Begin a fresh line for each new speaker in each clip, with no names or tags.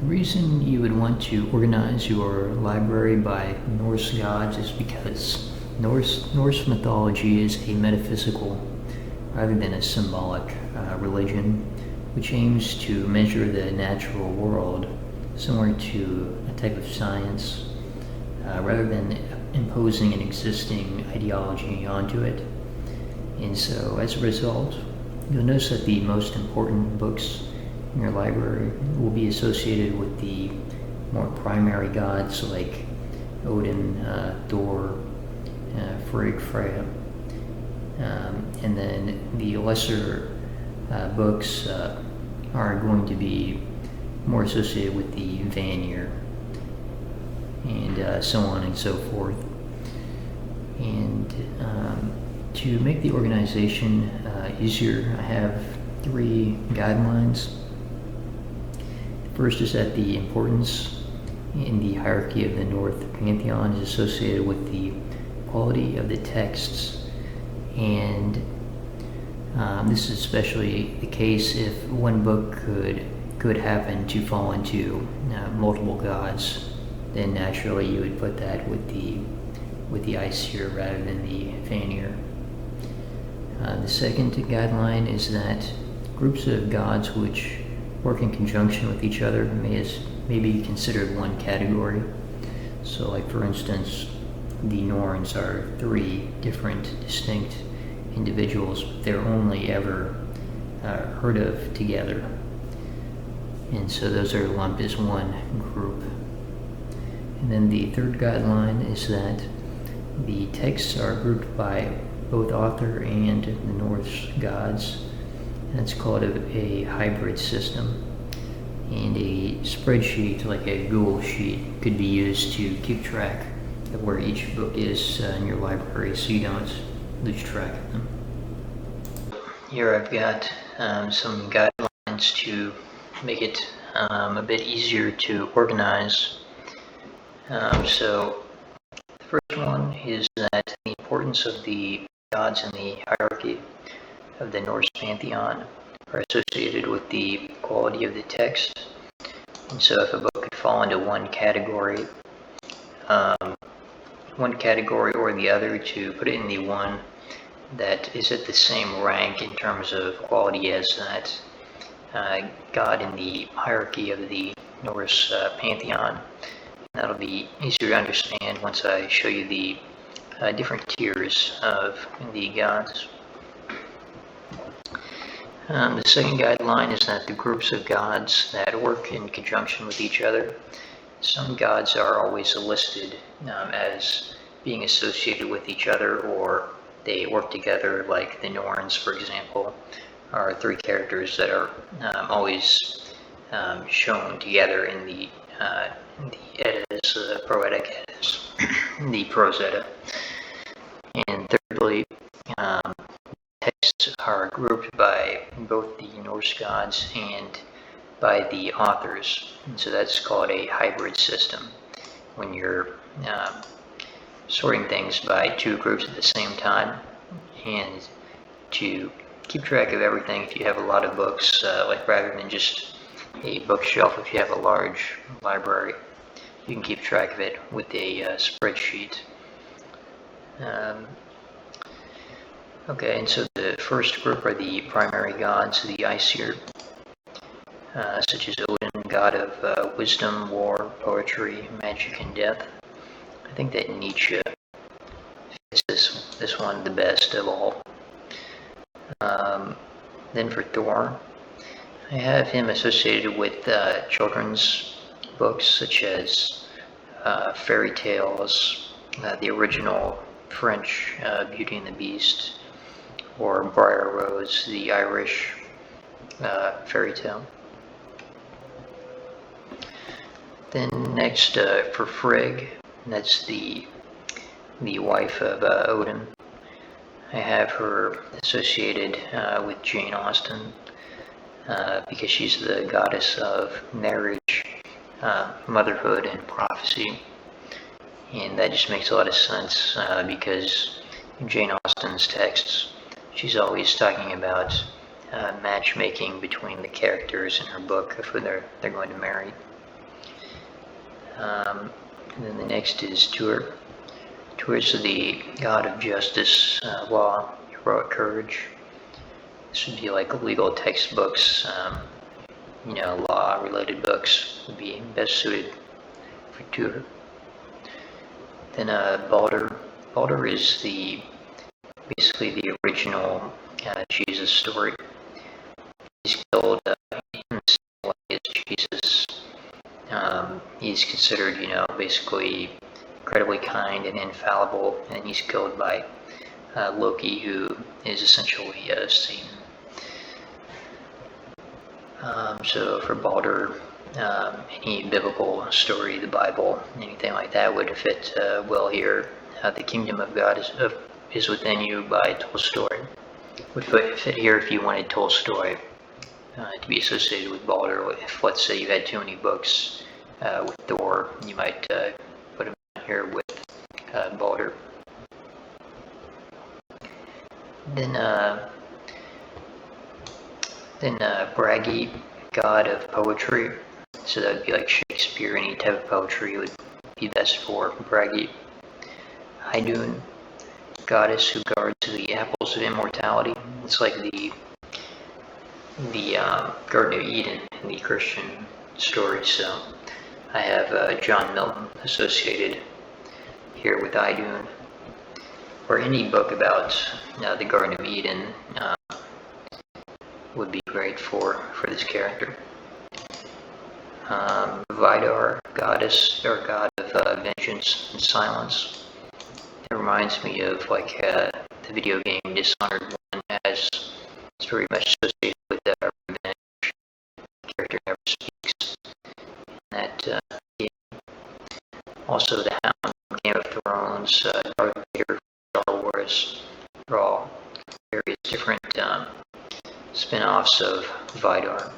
The reason you would want to organize your library by Norse gods is because Norse mythology is a metaphysical rather than a symbolic religion, which aims to measure the natural world similar to a type of science rather than imposing an existing ideology onto it. And so as a result, you'll notice that the most important books in your library will be associated with the more primary gods like Odin, Thor, Frigg, Freya, and then the lesser books are going to be more associated with the Vanir, and so on and so forth. And to make the organization easier, I have 3 guidelines. First is that the importance in the hierarchy of the Norse pantheon is associated with the quality of the texts, and this is especially the case if one book could happen to fall into multiple gods. Then naturally you would put that with the Æsir rather than the Vanir. The second guideline is that groups of gods which work in conjunction with each other may be considered one category. So like for instance, the Norns are 3 different distinct individuals, but they're only ever heard of together. And so those are lumped as one group. And then the third guideline is that the texts are grouped by both author and the Norse gods. That's called a hybrid system. And a spreadsheet, like a Google sheet, could be used to keep track of where each book is in your library so you don't lose track of them. Here I've got some guidelines to make it a bit easier to organize. So the first one is that the importance of the gods in the hierarchy of the Norse pantheon are associated with the quality of the text. And so if a book could fall into one category or the other, to put it in the one that is at the same rank in terms of quality as that god in the hierarchy of the Norse pantheon. That'll be easier to understand once I show you the different tiers of the gods. The second guideline is that the groups of gods that work in conjunction with each other, some gods are always listed as being associated with each other, or they work together, like the Norns, for example, are 3 characters that are always shown together in the Eddas, the Poetic Eddas, the Prose Edda. And thirdly, texts are grouped by both the Norse gods and by the authors, and so that's called a hybrid system, when you're sorting things by 2 groups at the same time. And to keep track of everything, if you have a lot of books, like rather than just a bookshelf, if you have a large library, you can keep track of it with a spreadsheet. Okay, and so the first group are the primary gods, the Æsir, such as Odin, god of wisdom, war, poetry, magic, and death. I think that Nietzsche fits this one the best of all. Then for Thor, I have him associated with children's books such as fairy tales, the original French Beauty and the Beast, or Briar Rose, the Irish fairy tale. Then next for Frigg, that's the wife of Odin. I have her associated with Jane Austen because she's the goddess of marriage, motherhood, and prophecy. And that just makes a lot of sense because in Jane Austen's texts, she's always talking about matchmaking between the characters in her book of who they're going to marry. And then the next is Tur. Tur is the god of justice, law, heroic courage. This would be like legal textbooks, law-related books would be best suited for Tur. Then Balder. Balder is basically the original Jesus story. He's killed himself as Jesus. He's considered, basically incredibly kind and infallible, and he's killed by Loki, who is essentially Satan. So for Balder, any biblical story, the Bible, anything like that would fit well here. The Kingdom of God is Within You by Tolstoy would fit here if you wanted Tolstoy to be associated with Balder. If, let's say, you had too many books with Thor, you might put him here with Balder. Then Bragi, god of poetry. So that would be like Shakespeare, any type of poetry would be best for Bragi. Idun, goddess who guards the apples of immortality. It's like the Garden of Eden in the Christian story. So I have John Milton associated here with Idun. Or any book about the Garden of Eden would be great for this character. Vidar, goddess or god of vengeance and silence. It reminds me of like the video game Dishonored 1, as it's very much associated with revenge. The character never speaks in that game. Also, the Hound, Game of Thrones, Darth Vader, Star Wars, are all various different spin-offs of Vidar.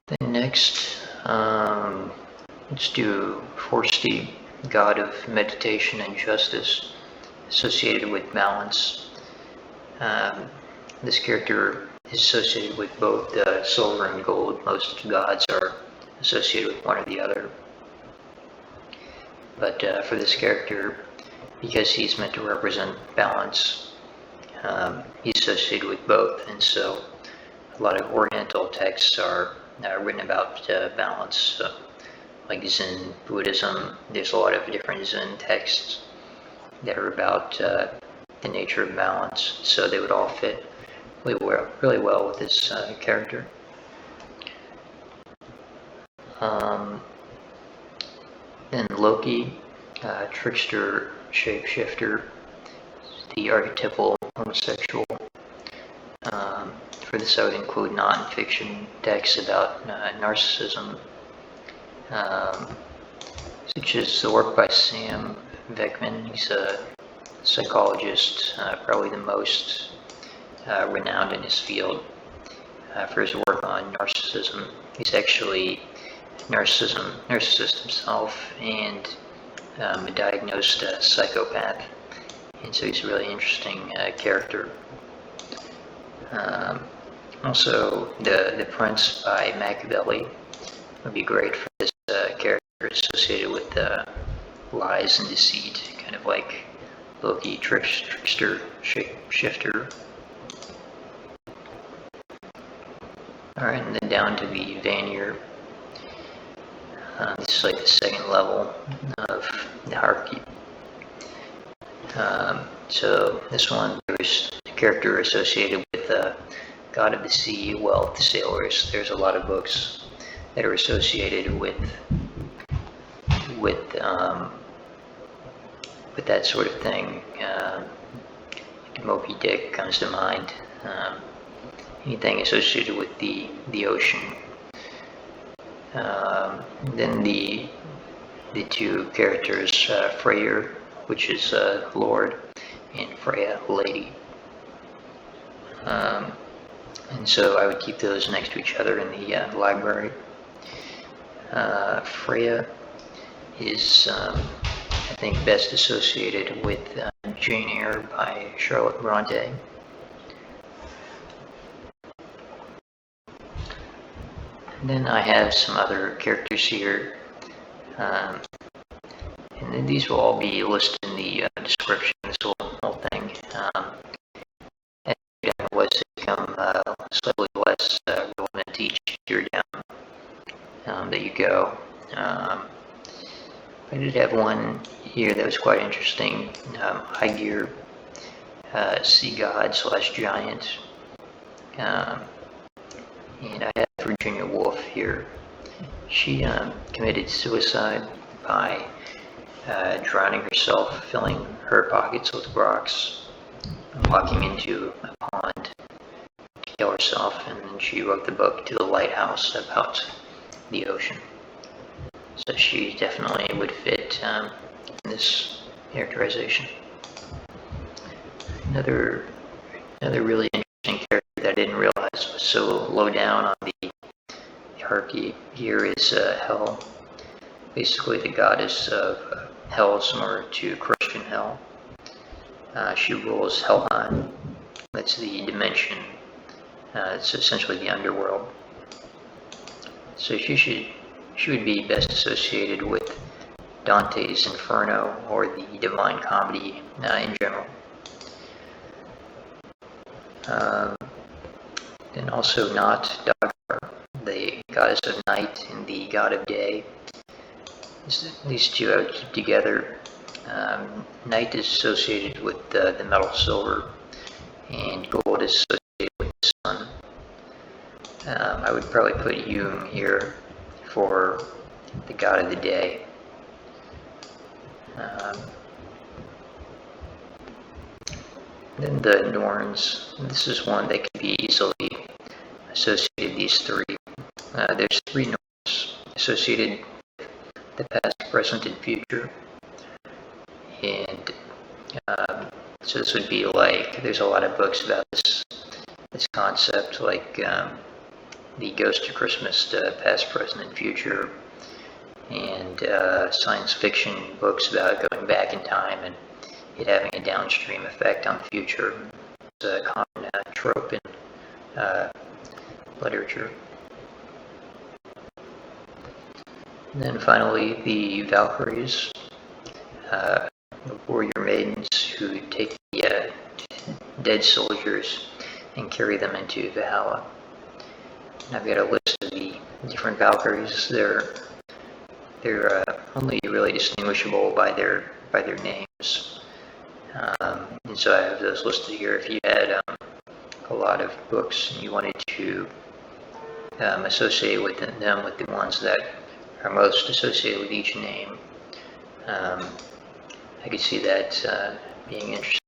Then next, let's do Forsti, god of meditation and justice, associated with balance. This character is associated with both silver and gold. Most gods are associated with one or the other. But for this character, because he's meant to represent balance, he's associated with both. And so a lot of Oriental texts are written about balance. So, like Zen Buddhism, there's a lot of different Zen texts that are about the nature of balance. So they would all fit really well with this character. Then Loki, trickster, shapeshifter, the archetypal homosexual. For this I would include non-fiction texts about narcissism, such as the work by Sam Beckman. He's a psychologist, probably the most renowned in his field for his work on narcissism. He's actually a narcissist himself, and a diagnosed psychopath, and so he's a really interesting character. Also, the Prince by Machiavelli would be great for this character associated with lies and deceit, kind of like Loki, trickster, shifter. Alright, and then down to the Vanir. This is like the second level of the hierarchy. So this one, there's a character associated with God of the Sea, wealth, sailors. There's a lot of books that are associated with that sort of thing. Moby Dick comes to mind. Anything associated with the ocean. Then the two characters, Freyr, which is Lord, and Freya, Lady. And so I would keep those next to each other in the library. Freya is, I think, best associated with Jane Eyre by Charlotte Bronte. And then I have some other characters here, and then these will all be listed in the description. This whole thing. As was to become slightly less relevant to each year down that you go. I did have one here that was quite interesting. Æsir, sea god / giant. And I have Virginia Woolf here. She committed suicide by drowning herself, filling her pockets with rocks, walking into a pond to kill herself, and then she wrote the book To the Lighthouse about the ocean. So she definitely would fit in this characterization. Another really interesting character that I didn't realize was so low down on the hierarchy here is Hel, basically the goddess of hell, similar to Christian hell. She rules Helheim. That's the dimension. It's essentially the underworld. So she would be best associated with Dante's Inferno or the Divine Comedy in general. And also not Dagmar, the goddess of night and the god of day. These two I would keep together. Night is associated with the metal silver, and gold is associated with the sun. I would probably put Jung here for the god of the day. Then the Norns. This is one that can be easily associated, these three. There's 3 Norse associated with the past, present, and future. And so this would be like, there's a lot of books about this concept, like The Ghost of Christmas, Past, Present, and Future, and science fiction books about going back in time and it having a downstream effect on the future. It's a common trope in literature. And then finally, the Valkyries, the warrior maidens who take the dead soldiers and carry them into Valhalla. And I've got a list of the different Valkyries. They're only really distinguishable by their names. And so I have those listed here. If you had a lot of books and you wanted to associate with them with the ones that are most associated with each name, I could see that being interesting.